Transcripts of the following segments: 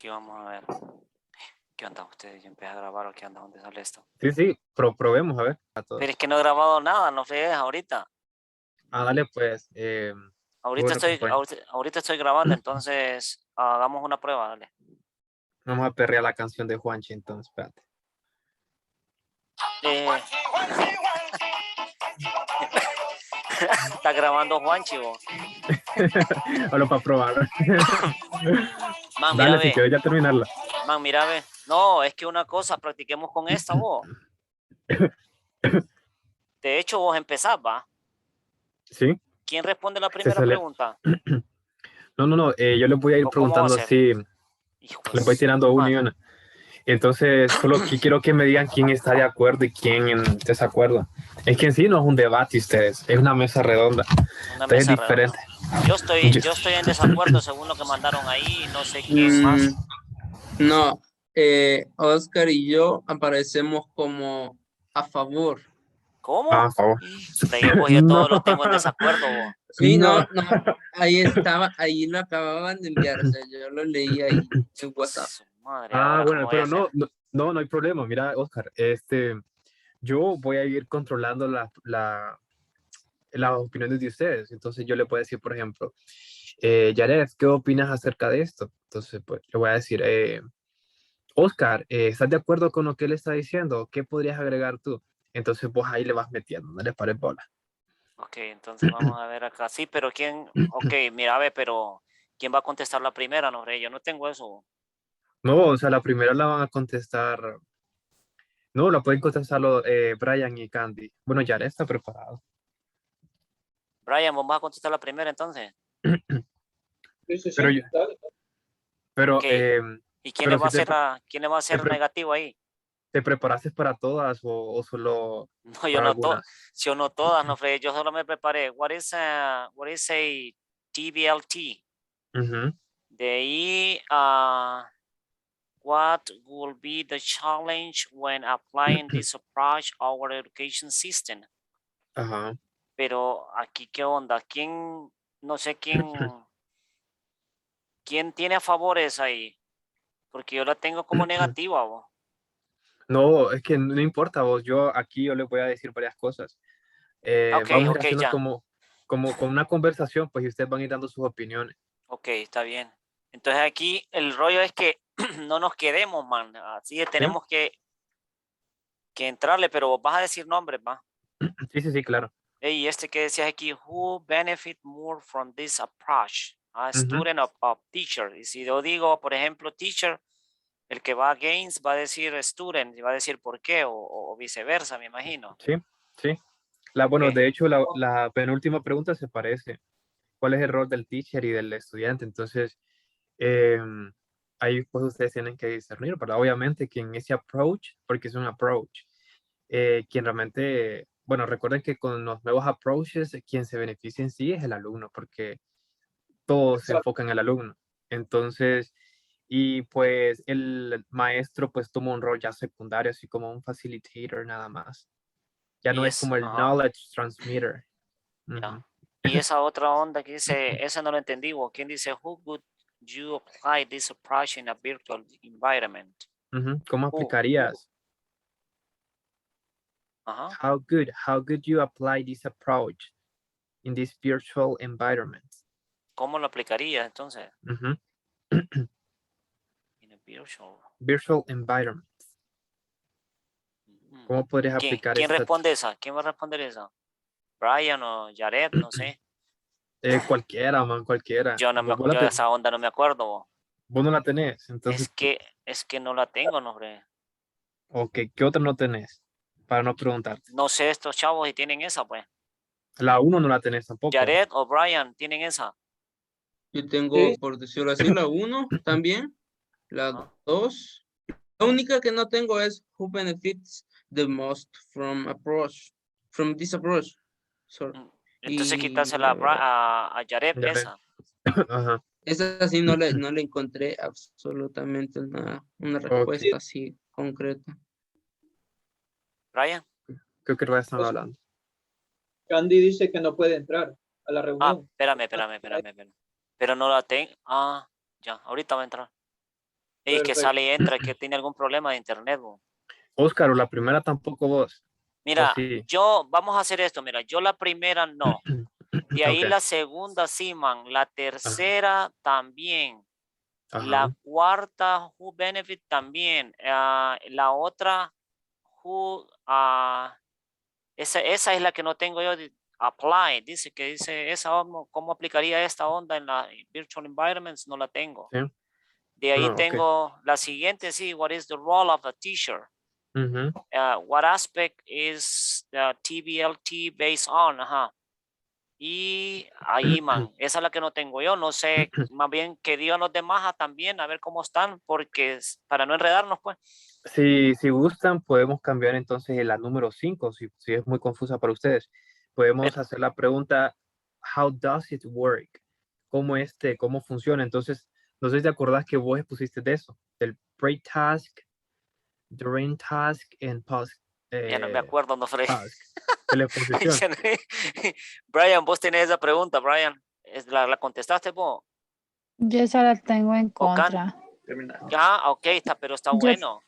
Aquí vamos a ver. ¿Qué onda ustedes? Yo empecé a grabar o qué onda, ¿dónde sale esto? Sí, probemos, a ver. A todos. Pero es que no he grabado nada, no fregues ahorita. Dale, pues. Ahorita estoy grabando, entonces hagamos una prueba, dale. Vamos a perrear la canción de Juanchi, entonces, espérate. Está grabando Juanchi, vos. Solo para probar. Man, Dale, mira, si ve. quieres ya terminarla. Man, mira, ve. No, es que una cosa, practiquemos con esta, vos. De hecho, vos empezás, ¿va? ¿Sí? ¿Quién responde la Se primera sale. pregunta? No, yo les voy a ir ¿O cómo va a preguntando ser? así. Hijo de Les voy su tirando una y madre. una. Entonces, solo que quiero que me digan quién está de acuerdo y quién en desacuerdo. Es que en sí no es un debate, ustedes. Es una mesa redonda. Una Entonces es mesa redonda. diferente. Yo estoy en desacuerdo según lo que mandaron ahí, no sé quién más. No, Oscar y yo aparecemos como a favor. ¿Cómo? Por favor. Fregues, vos, yo No, todo lo tengo en desacuerdo, vos. Sí, no. no, ahí estaba, ahí lo acababan de enviar, o sea, yo lo leí ahí en WhatsApp. Su madre, ahora cómo Bueno, voy a pero hacer. no hay problema. Mira, Oscar, yo voy a ir controlando las opiniones de ustedes. Entonces yo le puedo decir, por ejemplo, Yared, ¿qué opinas acerca de esto? Entonces, pues, le voy a decir, Oscar, ¿estás de acuerdo con lo que él está diciendo? ¿Qué podrías agregar tú? Entonces vos ahí le vas metiendo, no le pares bola. Ok, entonces vamos a ver acá. Sí, pero quién, ok, mira, a ver, pero ¿quién va a contestar la primera? No, yo no tengo eso. No, o sea, la primera la van a contestar, no, la pueden contestar Brian y Candy. Bueno, Yared está preparado. Brian, ¿vos vas a contestar la primera entonces? Sí, Pero, yo- dale. pero, Ok, ¿y quién le pero va a si hacer quién le va a te, hacer pre- negativo ahí? ¿te preparaste para todas o solo No, para algunas? yo no todas, no, Freddy, yo solo me preparé. What is a TBLT? Ujú. De ahí, what will be the challenge when applying this approach our education system? Ajá. Pero aquí, ¿qué onda? ¿Quién, no sé quién tiene a favores ahí? Porque yo la tengo como negativa, vos. No, es que no importa vos, yo les voy a decir varias cosas. Ok, Vamos a ir ok, haciendo ya. como con una conversación, pues y ustedes van a ir dando sus opiniones. Ok, está bien. Entonces aquí el rollo es que no nos quedemos, man. Así que ¿Sí? tenemos que entrarle, pero vas a decir nombres, va. Sí, claro. Y que decías aquí, who benefit more from this approach? A Ujú. student of teacher. Y si yo digo, por ejemplo, teacher, el que va against va a decir student y va a decir por qué o viceversa, me imagino. Sí. Bueno, Ok. de hecho, la penúltima pregunta se parece. ¿Cuál es el rol del teacher y del estudiante? Entonces, ahí pues ustedes tienen que discernir, pero obviamente que en ese approach, porque es un approach, quien realmente, bueno, recuerden que con los nuevos approaches, quien se beneficia en sí es el alumno, porque todo se Exacto. enfoca en el alumno. Entonces, y pues el maestro pues toma un rol ya secundario, así como un facilitator nada más. Ya no es como el Ajá, knowledge transmitter. ya. Ujú. Y esa otra onda que dice, esa no lo entendí, vos. ¿Quién dice, who would you apply this approach in a virtual environment? Ujú. ¿Cómo Who? aplicarías? Ajá. How could you apply this approach in this virtual environment? ¿Cómo lo aplicaría entonces? Ujú. In a virtual. Virtual environment. ¿Cómo podrías ¿Quién? aplicar ¿Quién esta? responde esa? ¿Quién va a responder esa? Brian o Jared, no sé. Cualquiera, man, cualquiera. Yo, no me, yo de esa onda no me acuerdo, vos. Vos no la tenés, entonces, Es que no la tengo, no, hombre. ok, ¿qué otra no tenés? Para no preguntarte. No sé estos chavos si tienen esa, pues. La uno no la tenés tampoco. Jared o Brian tienen esa. Yo tengo, Sí, por decirlo así, la 1 también, la Ajá. 2. La única que no tengo es who benefits the most from this approach. Sorry. Entonces Y quítasela a Jared, Ya ves. esa. Ajá. esa sí no le encontré absolutamente una Ok, respuesta así concreta. Brian. creo que están pues, hablando. Candy dice que no puede entrar a la reunión. Espérame. Pero no la tengo. Ya, ahorita va a entrar. Y que Perfecto. sale y entra, que tiene algún problema de internet. Bo. Oscar, o la primera tampoco vos. Mira, sí. vamos a hacer esto, mira, yo la primera no. De ahí Ok. la segunda sí, man. La tercera también. La Ajá. cuarta, who benefit también. La otra, who, esa es la que no tengo yo. Apply, dice esa, ¿cómo aplicaría esta onda en la virtual environments? No la tengo. Sí. De ahí Ok. tengo la siguiente, sí, what is the role of a teacher? Ujú. What aspect is the TBLT based on? Ajá. Y ahí, man, esa es la que no tengo yo. No sé, más bien que digan los demás también, a ver cómo están, porque para no enredarnos, pues. Si gustan, podemos cambiar entonces la número 5, si es muy confusa para ustedes. Podemos Pero, hacer la pregunta, how does it work? ¿Cómo funciona? Entonces, no sé si te acordás que vos pusiste de eso, del pre-task, during task, and post ya no me acuerdo, no fue. task, de la exposición. Brian, vos tenés esa pregunta, Brian. ¿La contestaste vos? Yo esa la tengo en ¿O Can? contra. Ok, pero está Yo- bueno.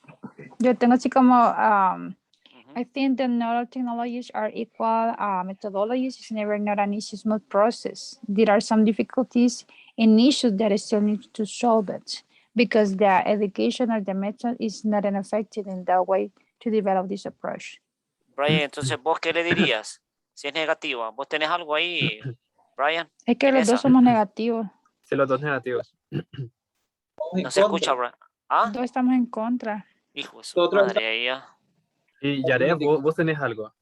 Yo tengo así como, Ujú. I think the neural technologies are equal methodologies. It's never not an easy smooth process. There are some difficulties and issues that still need to solve it because the education or the method is not an effective in that way to develop this approach. Brian, entonces, ¿vos qué le dirías? Si es negativa, ¿vos tenés algo ahí, Brian? Es que En los esa. dos somos negativos. Sí, los dos negativos. No se escucha, Brian. ¿Ah? Dos estamos en contra. Hijo de su Nosotros madre, ahí ya. Y Yared, vos tenés algo.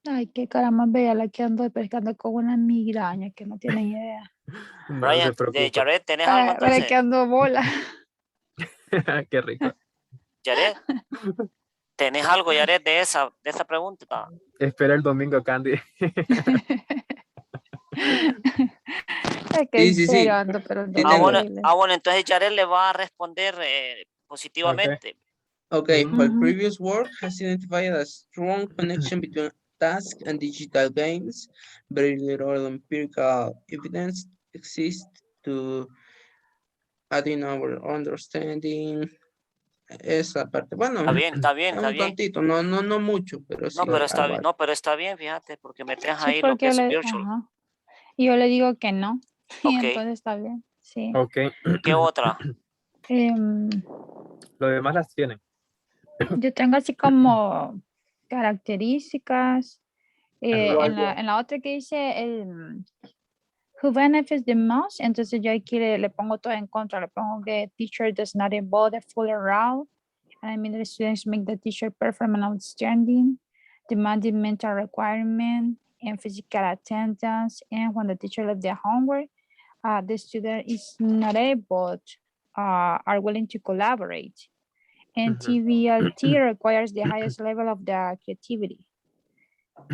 Ay, qué cara más bella la que ando pescando con una migraña que no tienen idea. No Brian, se de preocupe. Jared, ¿tenés algo Para entonces? que ando bola. Qué rico. Jared, ¿tenés algo, Jared, de esa pregunta? Espera el domingo, Candy. Es que Sí, en sí, serio sí. ando, pero Sí no tengo. horrible. Bueno, entonces Jared le va a responder positivamente. Okay, Mm. while previous work has identified a strong connection between task and digital games, very little empirical evidence exists to add in our understanding. Esa parte, bueno, Está bien, está bien, está un bien. tantito, no mucho, pero sí No, pero está algo, bien, algo. no, pero está bien, fíjate, porque metes Sí, ahí lo que porque es le, virtual. ajá. Y yo le digo que no. Y Ok. entonces está bien. Sí. Ok. ¿Qué otra? Lo demás las tienen. Yo tengo así como características. En la otra que dice el who benefits the most, entonces yo aquí le pongo todo en contra. Le pongo que teacher does not involve the full route. And I mean the students make the teacher perform an outstanding, demanding mental requirement and physical attendance. And when the teacher left their homework, the student is not able, are willing to collaborate. And TVLT requires the highest level of the creativity.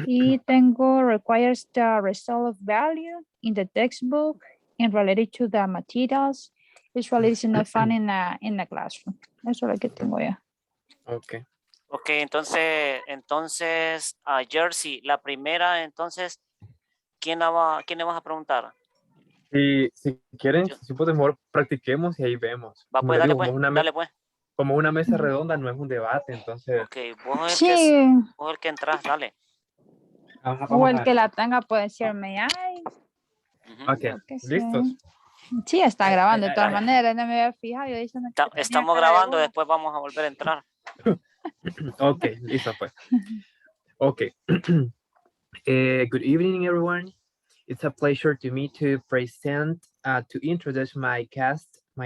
Y tengo requires the result of value in the textbook and related to the materials. Usually it's not fun in the classroom. Eso es lo que tengo ya. Ok. Ok, entonces, a Jersey, la primera, entonces, ¿quién le vas a preguntar? Si quieren, Yo. si podemos, mejor practiquemos y ahí vemos. Va, Como pues, les dale digo, pues, como una mesa redonda no es un debate, entonces Ok, vos Sí, el que entras, dale. vamos o a el ver. que la tenga puede decirme, ay, Ujú. Ok, yo qué sé. ¿listos? Sí, está grabando de todas Dale. maneras, no me había fijado, yo diciendo que tenía Estamos cara de grabando, bola. después vamos a volver a entrar. Ok, listo pues. Ok. Good evening, everyone. It's a pleasure to me to present, to introduce my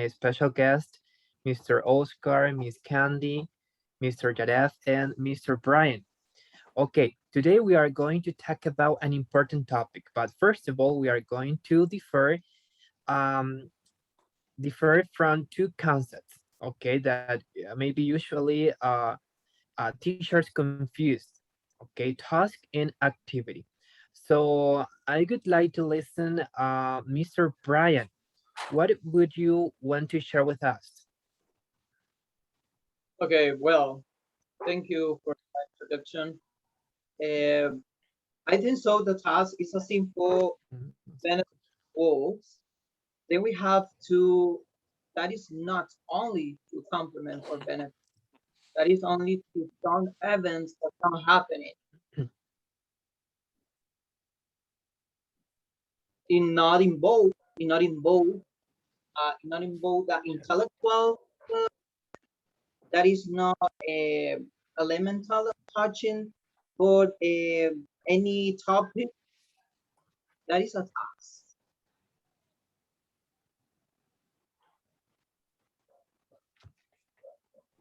special guest, Mr. Oscar, Miss Candy, Mr. Jared, and Mr. Brian. Okay, today we are going to talk about an important topic, but first of all, we are going to differ from two concepts, okay, that maybe usually teachers confuse, okay, task and activity. So I would like to listen, Mr. Brian, what would you want to share with us? Okay, well, thank you for the introduction. I think so. The task is a simple benefit goals then we have to, that is not only to complement or benefit, that is only to some events that are happening. Not involve, not involve the intellectual, that is not elemental touching, but any topic that is a task.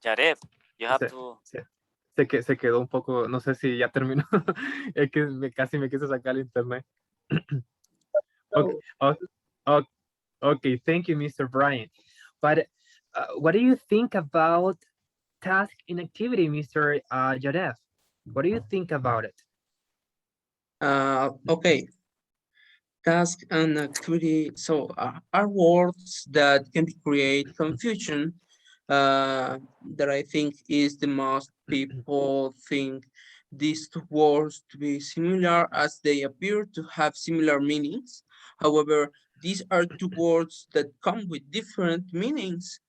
Jared, you have Se, to. se quedó un poco, no sé si ya terminó. Es que casi me quise sacar el internet. Okay, okay, thank you, Mr. Brian. But what do you think about task inactivity, Mr. Jared? What do you think about it? Okay, task and activity. So are words that can create confusion. That I think is the most people think these two words to be similar as they appear to have similar meanings. However, these are two words that come with different meanings.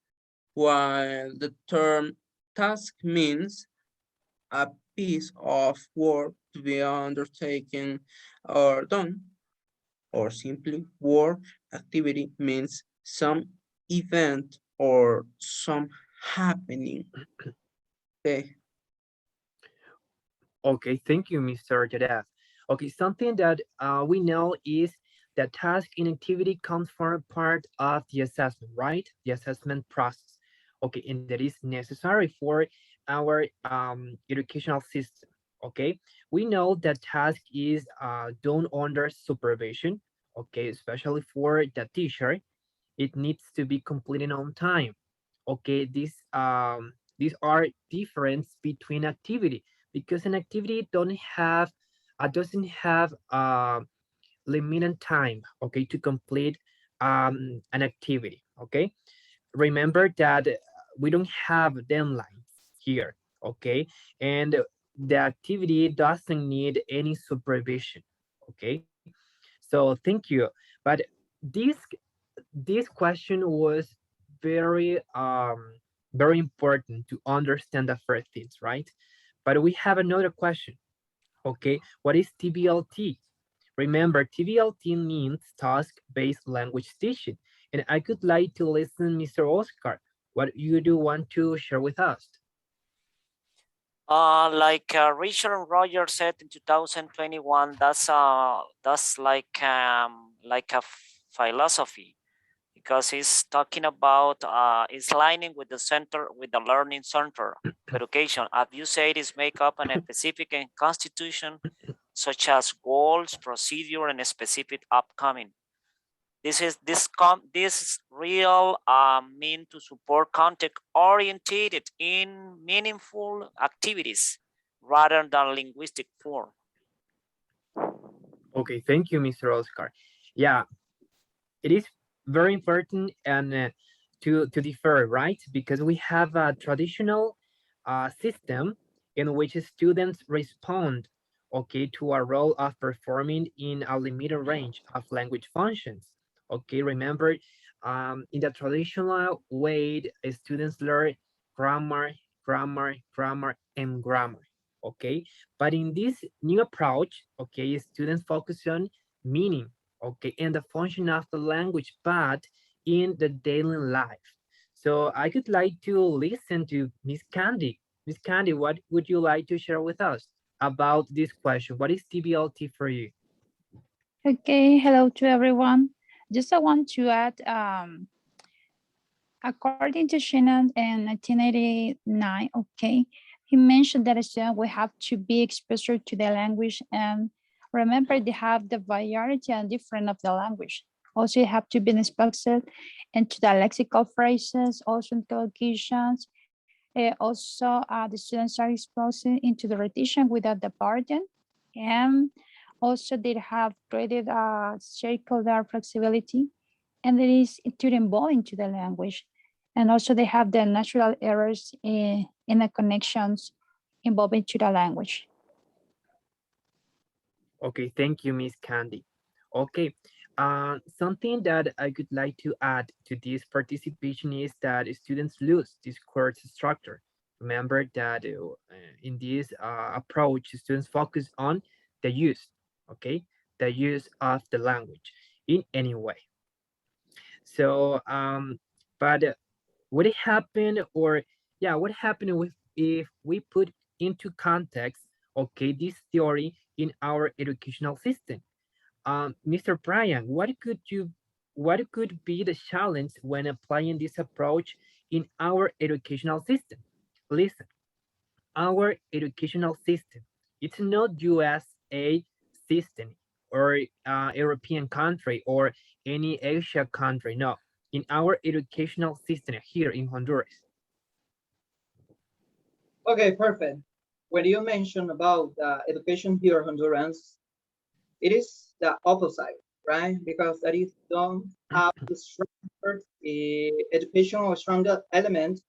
While the term task means a piece of work to be undertaken or done, or simply work activity means some event or some happening. Okay. Okay, thank you, Mr. Jared. Okay, something that we know is that task inactivity comes from part of the assessment, right? The assessment process. Okay, and that is necessary for our educational system. Okay, we know that task is done under supervision. Okay, especially for the teacher, it needs to be completed on time. Okay, these are difference between activity because an activity don't have doesn't have limited time, okay, to complete an activity. Okay, remember that we don't have deadlines here. Okay, and the activity doesn't need any supervision. Okay, so thank you. But this this question was very very important to understand the first things, right? But we have another question. Okay, what is TBLT? Remember, TBLT means task-based language teaching. And I could like to listen, Mr. Oscar, what you do want to share with us? Like Richard and Roger said in 2021, that's like a philosophy, because he's talking about it's lining with the center, with the learning center of education. As you said, is make up an specific constitution, such as goals, procedure, and a specific upcoming. This is real mean to support content orientated in meaningful activities rather than linguistic form. Okay, thank you, Mr. Oscar. Yeah, it is very important and to differ, right? Because we have a traditional system in which students respond, okay, to a role of performing in a limited range of language functions. Okay, remember, in the traditional way, students learn grammar, and grammar. Okay, but in this new approach, okay, students focus on meaning, okay, and the function of the language, but in the daily life. So I could like to listen to Miss Candy. Miss Candy, what would you like to share with us about this question? What is TBLT for you? Okay, hello to everyone. Just I want to add, according to Shannon in 1989, okay, he mentioned that a student will have to be exposed to the language, and remember they have the variety and different of the language. Also, you have to be exposed into the lexical phrases, also in collocations. Also, the students are exposed into the repetition without the burden, and also they have created circular flexibility, and it is to involve into the language. And also they have the natural errors in the connections involving to the language. Okay, thank you, Miss Candy. Okay, Something that I would like to add to this participation is that students lose this course structure. Remember that in this approach, students focus on the use, okay, the use of the language in any way. So, but what happened, or yeah, what happened with if we put into context, okay, this theory in our educational system? Mr. Brian, what could be the challenge when applying this approach in our educational system? Listen, our educational system, it's not USA system or European country or any Asia country. No, in our educational system here in Honduras. Okay, perfect. When you mentioned about education here in Honduras, it is the opposite, right? Because that is don't have the structured educational stronger element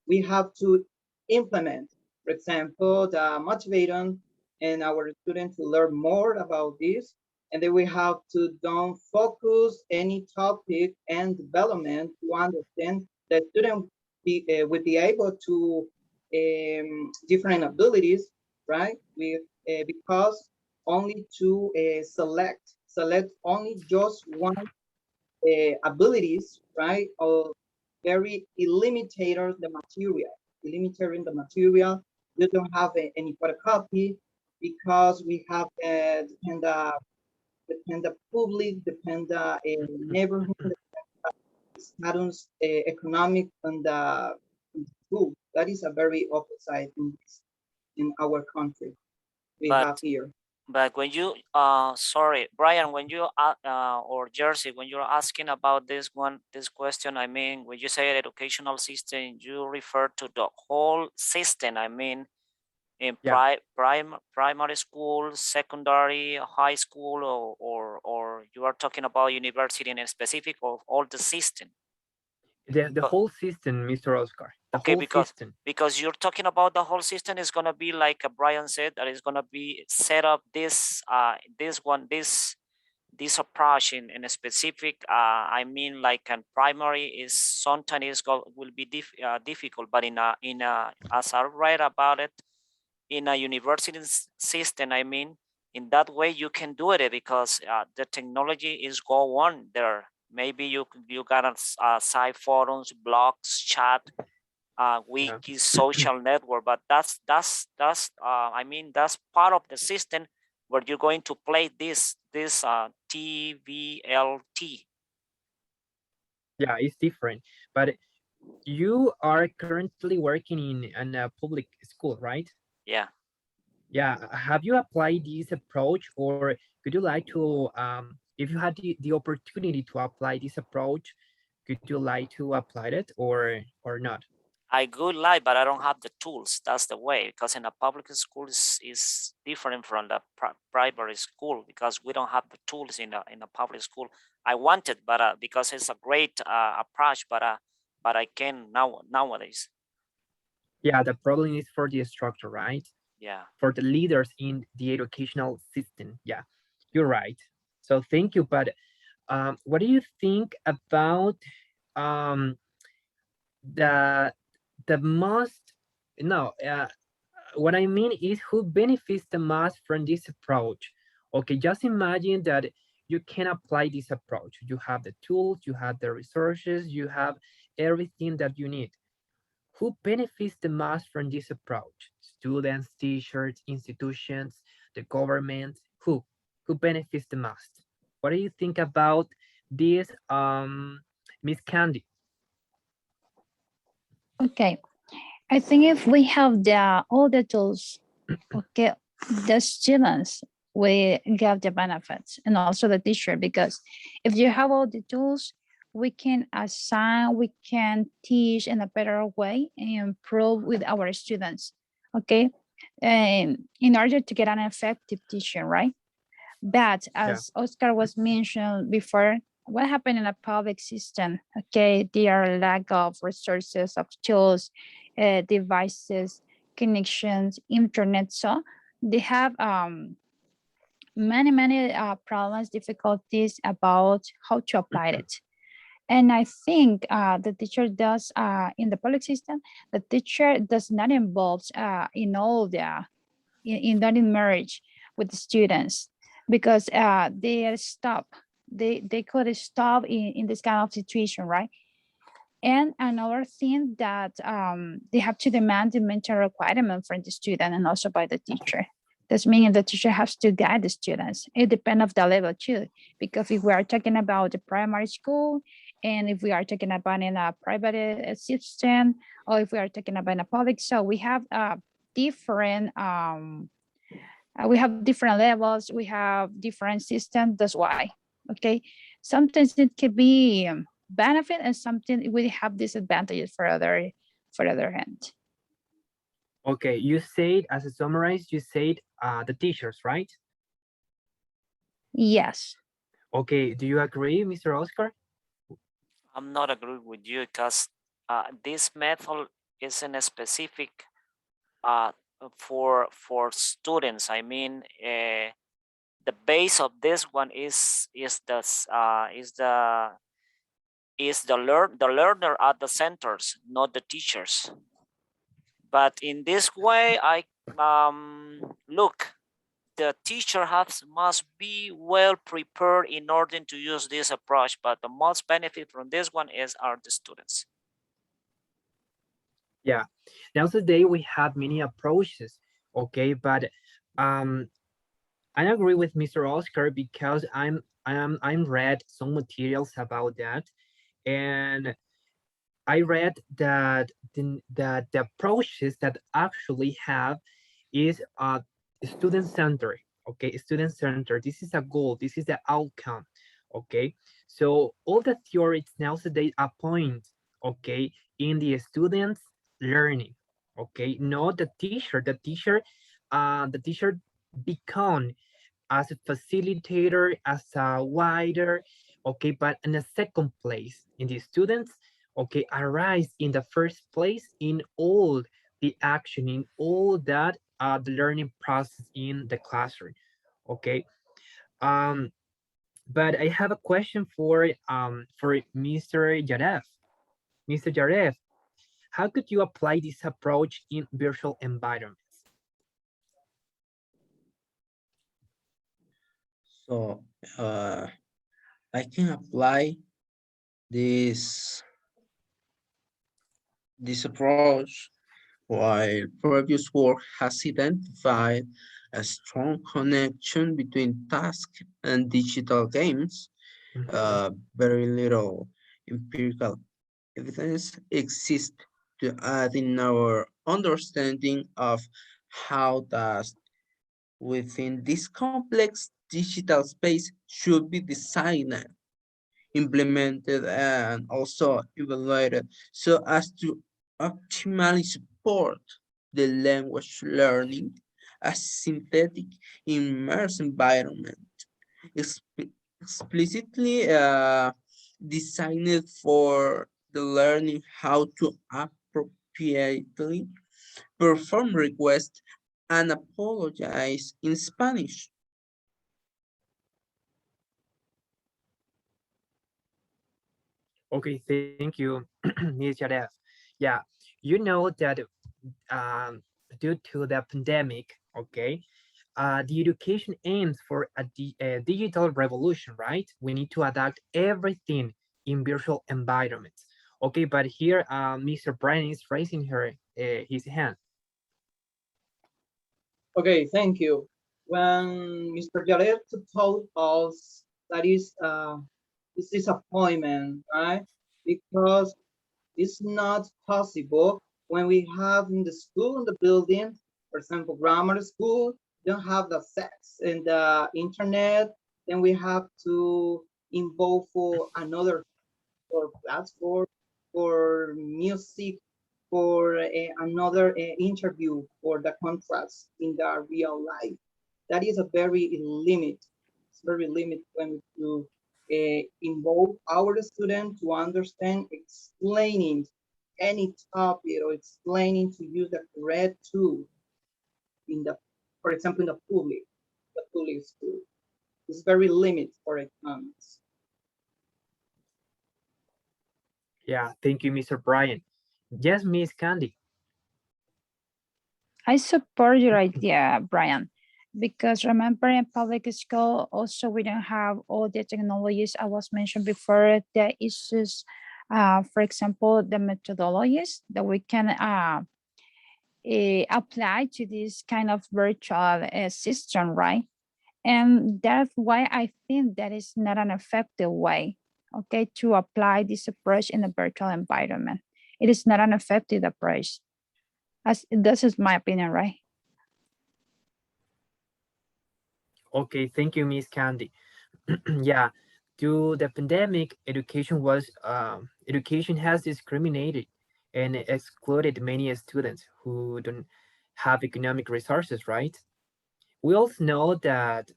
we have to implement. For example, the motivator and our students to learn more about this. And then we have to don't focus any topic and development to understand that student would be able to different abilities, right? Because only to select only just one abilities, right? Or very eliminator the material, eliminating the material. You don't have any photocopy because we have depend the public, depend the neighborhood, status, economic, and the school. That is a very opposite in our country we have But here. but when you sorry, Brian, when you or Jersey, when you're asking about this question, I mean, when you say educational system, you refer to the whole system. I mean, in Yeah, primary school, secondary, high school, or you are talking about university in specific of all the system. the whole system, Mr. Oscar, the Okay, whole system. because you're talking about the whole system is gonna be like Brian said, that is gonna be set up this approach in a specific. I mean, like in primary is sometimes will be difficult, but in a as I read about it in a university system, I mean, in that way you can do it because the technology is go on there. Maybe you got side forums, blogs, chat, Yeah. wiki, social network, but that's I mean that's part of the system where you're going to play this TVLT. Yeah, it's different. But you are currently working in a public school, right? Yeah. Yeah. Have you applied this approach, or could you like to, if you had the opportunity to apply this approach, could you like to apply it or not? I could lie, but I don't have the tools. That's the way, because in a public school is different from the private school because we don't have the tools in a public school. I want it, but because it's a great approach, but I can nowadays. Yeah, the problem is for the structure, right? Yeah. For the leaders in the educational system. Yeah, you're right. So thank you. But what do you think about um, the most? No, what I mean is who benefits the most from this approach. Okay, just imagine that you can apply this approach. You have the tools, you have the resources, you have everything that you need. Who benefits the most from this approach? Students, teachers, institutions, the government? Who benefits the most? What do you think about this, Miss Candy? Okay. I think if we have all the tools, okay, the students will get the benefits and also the teacher, because if you have all the tools, we can assign, we can teach in a better way and improve with our students, okay? And in order to get an effective teacher, right? But Yeah, as Oscar was mentioned before, what happened in a public system? Okay, there are lack of resources, of tools, devices, connections, internet. So they have many problems, difficulties about how to apply it. And I think the teacher does, in the public system, the teacher does not involve in all the, in that marriage with the students, because they are stop, they could stop in this kind of situation, right? And another thing that they have to demand the mental requirement from the student and also by the teacher. This means the teacher has to guide the students. It depends of the level too, because if we are talking about the primary school, and if we are talking about in a private system, or if we are talking about in a public, so we have different levels, we have different systems. That's why, okay, sometimes it could be benefit and something will have disadvantages for other hand. Okay, you said, as a summarize, you said the teachers, right? Yes. Okay, do you agree, Mr. Oscar? I'm not agree with you because this method isn't specific for students. I mean, the base of this one is the learner at the centers, not the teachers. But in this way, I look, the teacher must be well prepared in order to use this approach, but the most benefit from this one are the students. Yeah. Now today we have many approaches, okay, but I agree with Mr. Oscar because I'm read some materials about that, and I read that the approaches that actually have is student center. Okay, student center. This is a goal. This is the outcome. Okay, so all the theories nowadays are point. Okay, in the students learning. Okay, not the teacher. The teacher become as a facilitator, as a wider, okay, but in the second place in the students, okay, arise in the first place in all the action, in all that the learning process in the classroom, okay. Um, but I have a question for Mr. Jaref. Mr. Jaref, how could you apply this approach in virtual environments? So I can apply this approach while previous work has identified a strong connection between task and digital games. Very little empirical evidence exists to add in our understanding of how tasks within this complex digital space should be designed, implemented, and also evaluated so as to optimally support the language learning as synthetic immersive environment explicitly designed for the learning how to appropriately perform requests and apologize in Spanish. Okay, thank you, Ms. Jaref. Yeah, you know that due to the pandemic, okay, the education aims for a digital revolution, right? We need to adapt everything in virtual environments. Okay, but here, Mr. Brian is raising his hand. Okay, thank you. When Mr. Jared told us that is disappointment, right? Because it's not possible when we have in the school, in the building, for example, grammar school, don't have the access in the internet, then we have to involve for another for platform, for music, for another interview for the contracts in the real life. That is a very limit. It's very limit when to involve our student to understand explaining any topic or explaining to use the correct tool in the, for example, in the public. the public school. It's very limited for economics. Yeah, thank you, Mr. Brian. Yes, Miss Candy. I support your idea, Brian, because remember in public school, also we don't have all the technologies I was mentioned before. There is just, for example, the methodologies that we can apply to this kind of virtual system, right? And that's why I think that is not an effective way, okay, to apply this approach in a virtual environment. It is not an effective approach. As this is my opinion, right? Okay, thank you, Miss Candy. Yeah, due the pandemic, education has discriminated and excluded many students who don't have economic resources, right? We also know that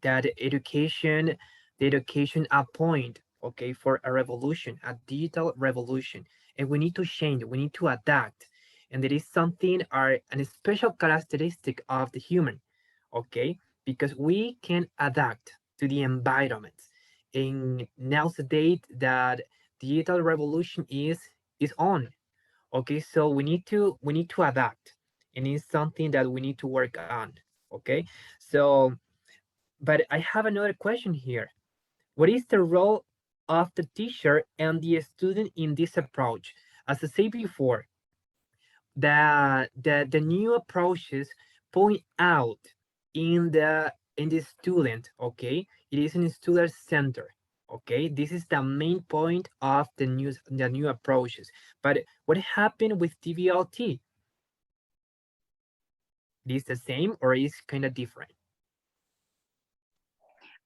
the education a point, okay, for a revolution, a digital revolution, and we need to change, we need to adapt, and there is something are an special characteristic of the human, okay, because we can adapt to the environment. And nowadays that digital revolution is on, okay, so we need to adapt, and it's something that we need to work on, okay. So but I have another question here. What is the role of the teacher and the student in this approach? As I said before, the new approaches point out in the student, okay? It is in student center, okay? This is the main point of the new approaches. But what happened with TVLT? It is the same or is kind of different?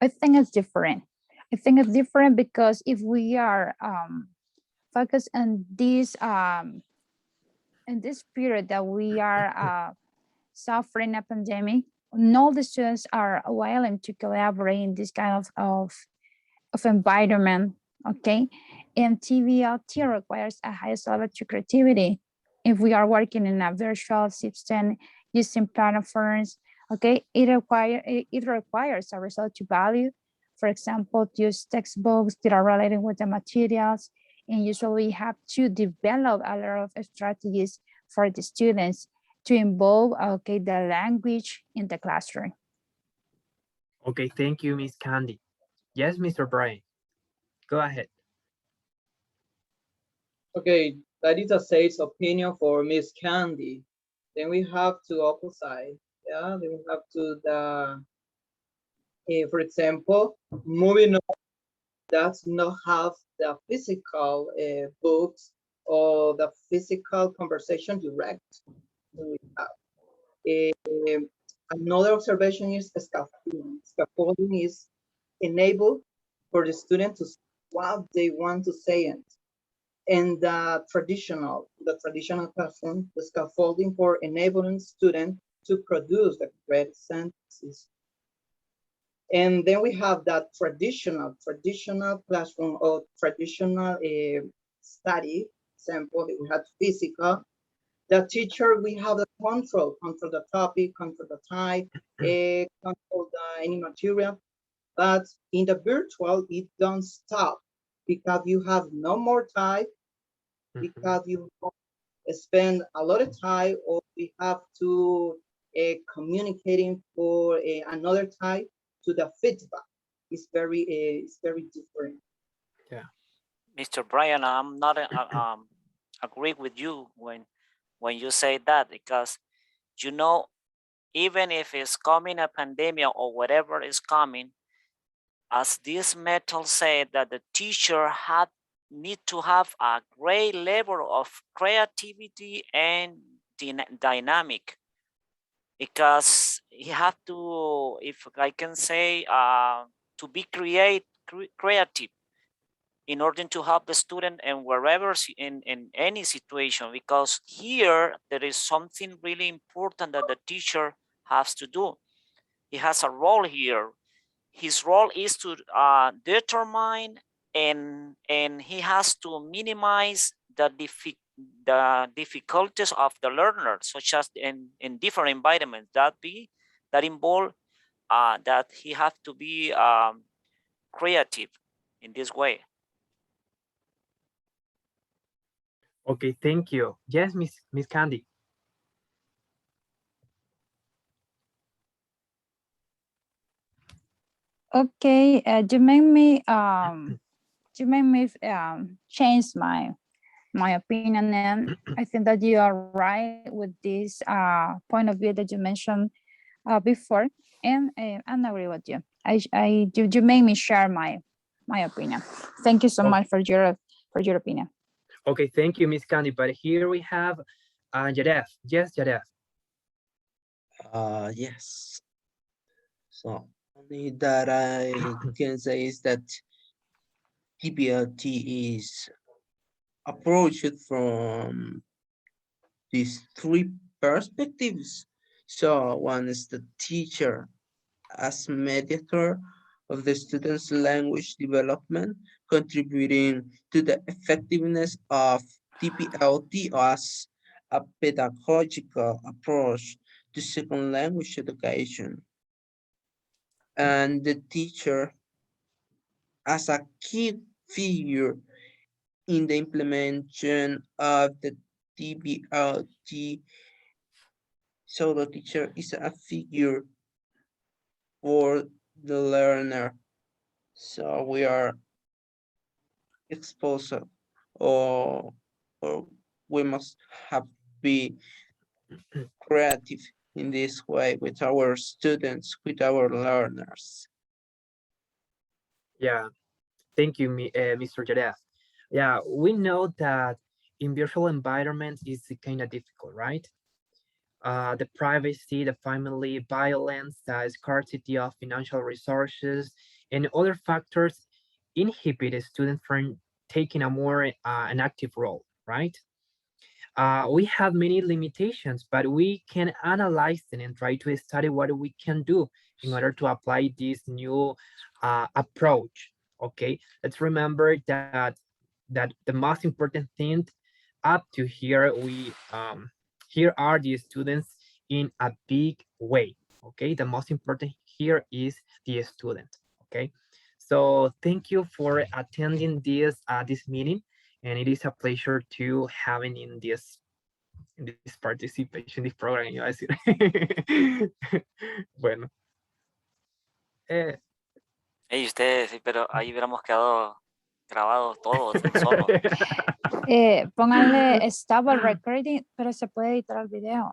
I think it's different. I think it's different because if we are focused on this in this period that we are suffering a pandemic, all the students are willing to collaborate in this kind of environment, okay? And TVLT requires a high level of creativity. If we are working in a virtual system using platforms, okay, it requires a result to value. For example, to use textbooks that are related with the materials, and usually we have to develop a lot of strategies for the students to involve, okay, the language in the classroom. Okay, thank you, Miss Candy. Yes, Mr. Brian, go ahead. Okay, that is a sales opinion for Miss Candy. Then we have to opposite. Yeah, then we have to the, for example, moving on does not have the physical books or the physical conversation direct. We have. Another observation is scaffolding. Scaffolding is enabled for the student to say what they want to say it. And the traditional classroom, the scaffolding for enabling students to produce the correct sentences. And then we have that traditional classroom or traditional study example that we had physical. The teacher, we have the control the topic, control the type, control any material. But in the virtual, it don't stop because you have no more time, because you spend a lot of time, or we have to communicating for another time to the feedback. It's very different. Yeah. Mr. Brian, I'm not agree with you when you say that, because you know, even if it's coming a pandemic or whatever is coming, as this method said, that the teacher need to have a great level of creativity and dynamic, because he have to, if I can say, to be creative in order to help the student and wherever in any situation, because here there is something really important that the teacher has to do. He has a role here. His role is to determine and he has to minimize the difficulties of the learner, such as in different environments that involve that he have to be creative in this way. Okay, thank you. Yes, Miss Candy. Okay, you make me change my opinion, and I think that you are right with this point of view that you mentioned before, and I agree with you. You made me share my opinion. Thank you so much for your opinion. Okay, thank you, Miss Candy. But here we have Jaref. Yes, Jaref. Yes. So only that I can say is that TBLT is approached from these three perspectives. So one is the teacher as mediator of the student's language development, contributing to the effectiveness of TPLT as a pedagogical approach to second language education. And the teacher as a key figure in the implementation of the TBLT. So the teacher is a figure for the learner. So we are exposed or, or we must have be creative in this way with our students, with our learners. Yeah, thank you, Mr. Jaref. Yeah, we know that in virtual environments is kind of difficult, right? The privacy, the family violence, the scarcity of financial resources, and other factors inhibit a student from taking a more an active role, right? We have many limitations, but we can analyze them and try to study what we can do in order to apply this new approach. Okay, let's remember that the most important thing up to here here are the students in a big way. Okay, the most important here is the student. Okay, so thank you for attending this meeting, and it is a pleasure to having in this participation, this program, iba a decir. Bueno. Hey, ustedes, sí, pero ahí hubiéramos quedado grabados todos en solo. Pónganle stable recording, pero se puede editar el video.